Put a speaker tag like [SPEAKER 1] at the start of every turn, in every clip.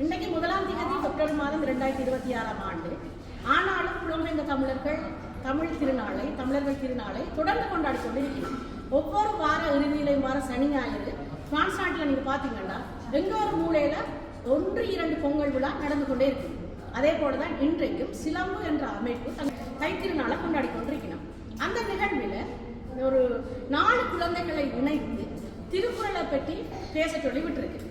[SPEAKER 1] இன்னைக்கு 1ஆம் தேதி அக்டோபர் மாதம் 2026ஆம் ஆண்டு. ஆனாலும் புலம்பெயர்ந்த தமிழர்கள் தமிழர்கள் திருநாளை தொடர்ந்து கொண்டாடி கொண்டிருக்கிறோம். ஒவ்வொரு வார இறுதியிலையும் வார சனி ஞாயிறு பிரான்ஸ் நாட்டில் நீங்க பாத்தீங்கன்னா எங்க ஒரு மூலையில 1-2 பொங்கல் விழா நடந்து கொண்டே இருக்கு. அதே போலதான் இன்றைக்கும் சிலம்பு என்ற அமைப்பு தைத்திருநாளை கொண்டாடி கொண்டிருக்கிறோம். அந்த நிகழ்வில் ஒரு 4 குழந்தைகளை இணைத்து திருக்குறளை பற்றி பேச சொல்லி விட்டுருக்கு.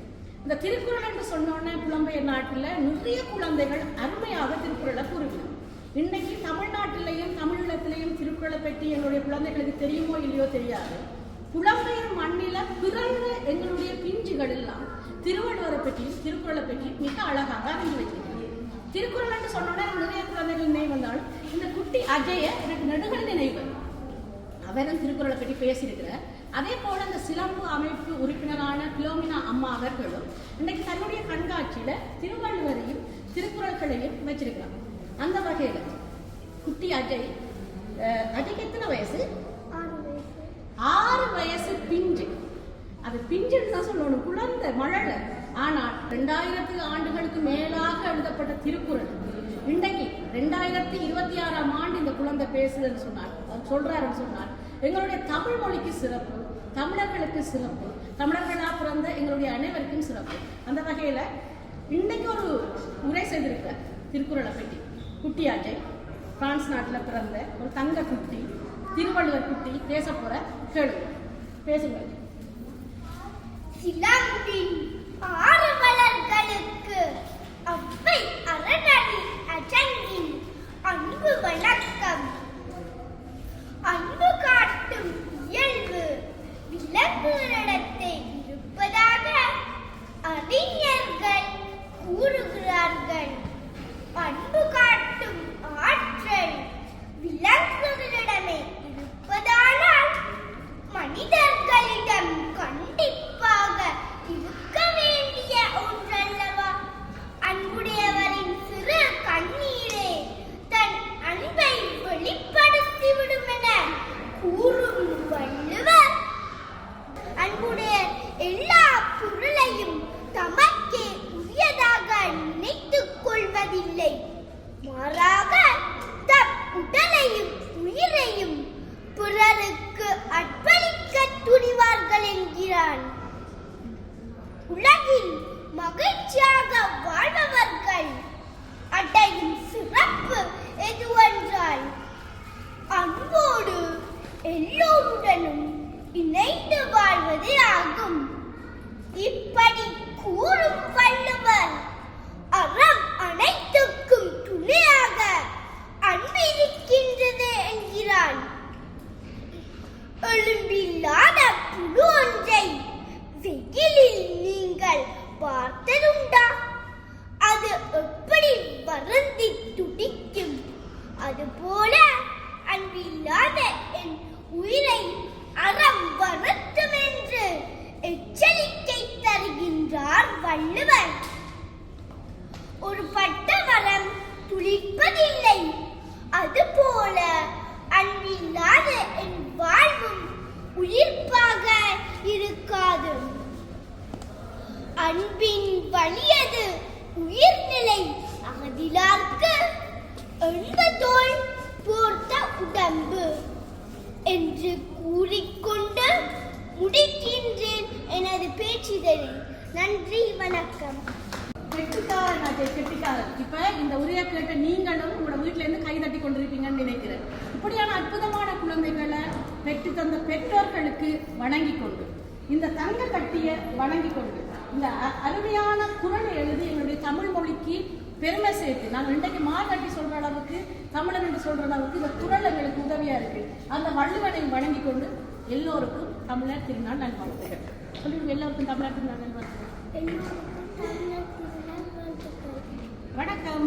[SPEAKER 1] இந்த திருக்குறள் என்று சொன்னோன்னே புலம்பெயர் நாட்டில் நிறைய குழந்தைகள் அருமையாக திருக்குறளை கூறுகிறோம். இன்னைக்கு தமிழ்நாட்டிலையும் தமிழீழத்திலையும் திருக்குறளை பற்றி எங்களுடைய குழந்தைகளுக்கு தெரியுமோ இல்லையோ தெரியாது. புலம்பெயர் மண்ணில பிறந்த எங்களுடைய பிஞ்சுகள் எல்லாம் திருவள்ளுவரை பற்றியும் திருக்குறளை பற்றியும் மிக அழகாக அறிந்து வைக்கிறார். திருக்குறள் என்று சொன்னோன்னே நிறைய குழந்தைகள் நினைவு வந்தாலும் இந்த குட்டி அஜய எனக்கு நெடுகள் நினைவு. அவரும் திருக்குறளை பற்றி பேசியிருக்கிறார். அதே போல இந்த சிலம்பு அமைப்பு உறுப்பினரான பிலோமினா அம்மா அவர்களும் இன்னைக்கு தன்னுடைய கண்காட்சியில திருவள்ளுவரையும் திருக்குறள்களையும் வச்சிருக்கிறாங்க. அந்த வகையில குட்டி அஜய்க்கு எத்தனை வயசு? 6 வயசு பிஞ்சு. அது பிஞ்சுன்னு தான் சொல்லணும், குழந்தை மழலை. ஆனால் 2000 ஆண்டுகளுக்கு மேலாக எழுதப்பட்ட திருக்குறள் இன்றைக்கு 2026ஆம் ஆண்டு இந்த குழந்தை பேசுதுன்னு சொல்றாருன்னு சொன்னார். எங்களுடைய தமிழ் மொழிக்கு சிறப்பு, தமிழர்களுக்கு சிறப்பு, தமிழர்களாக பிறந்த எங்களுடைய அனைவருக்கும் சிறப்பு. அந்த வகையில இன்னைக்கு ஒரு உரை செய்திருக்க திருக்குறளை பற்றி குட்டி அஜய் பிரான்ஸ் நாட்டில் பிறந்த ஒரு தங்க குட்டி திருவள்ளுவர் குட்டி பேச போற கேளு. பேசுங்க.
[SPEAKER 2] சிலம்பின் ஆர்வலர்களுக்கு அவ்வை அறநடி அஜனின் அன்பு வணக்கம். அன்பு காட்டும் இயல்பு விலங்குகளிடத்தை இருப்பதாக அறிஞர்கள் கூறுகிறார்கள். அன்பு காட்டும் ஆற்றல் விலங்குகளிடமே இருப்பதானால் மனிதர்களிடம் கண்டிப்பாக இருக்க வேண்டிய ஒன்றல்லவா? அன்புடையவரின் சிறு கண்ணீரே தன் அன்பை வெளிப்படுத்திவிடும் என கூறும் வள்ளுவர், அன்புடைய எல்லா பொருளையும் தமக்கே உரியதாக நினைத்துக் கொள்வதில்லை. மாறாக தம் உடலையும் உயிரையும் பிறருக்கு அர்ப்பணிக்க துணிவார்கள் என்கிறான். உலகில் மகிழ்ச்சியாக வாழ்பவர்கள் அடையும் சிறப்பு எதுவென்றால் அன்போடு எல்லோருடனும் இணைந்து வாழ்வது ஆகும். இப்படி கூறும் வள்ளுவர் அறம் அனைத்துக்கும் துணையாக அன்பிருக்கின்றது என்கிறான். எழும்பில்லாத புழு ஒன்றை வெயிலில் நீங்கள் பார்த்ததுண்டா? அது எப்படி வருந்தி துடிக்கும்? அதுபோல அன்பில்லாத என் உயிரை அறம் வருத்தும் என்று எச்சரிக்கை தருகின்றார் வள்ளுவர். ஒரு பட்ட மரம் துளிர்ப்பதில்லை, அதுபோல அன்பில்லாத என் வாழ்வும் உயிர்ப்பாக இருக்காது. அன்பின் வலியது உயிர்நிலை அகதிலார்க்கு எண்பதோள் போர்த்த உடம்பு என்று கூறிக்கொண்டு முடிக்கின்றேன் எனது பேச்சிதழை. நன்றி, வணக்கம்.
[SPEAKER 1] கெட்டிக்காரன். இப்ப இந்த உரையை கேட்ட நீங்களும் உங்களோட வீட்டுல இருந்து கை தட்டி கொண்டிருப்பீங்கன்னு நினைக்கிறேன். இப்படியான அற்புதமான குழந்தைகளை பெற்று தந்த பெற்றோர்களுக்கு வணங்கி கொண்டு, இந்த தங்க கட்டிய வணங்கி கொண்டு, இந்த அருமையான குரலை எழுதி எங்களுடைய தமிழ் மொழிக்கு பெருமை சேர்த்து நாங்கள் இன்றைக்கு மார்கட்டி சொல்ற அளவுக்கு, தமிழன் என்று சொல்ற அளவுக்கு இந்த குரல் எங்களுக்கு உதவியா இருக்கு. அந்த வள்ளுவனை வணங்கி கொண்டு எல்லோருக்கும் தமிழர் திருநாள் நல்வாழ்த்துகள் சொல்லுங்க. எல்லோருக்கும் தமிழர் திருநாள் நல்வாழ்த்துகள். வணக்கம்.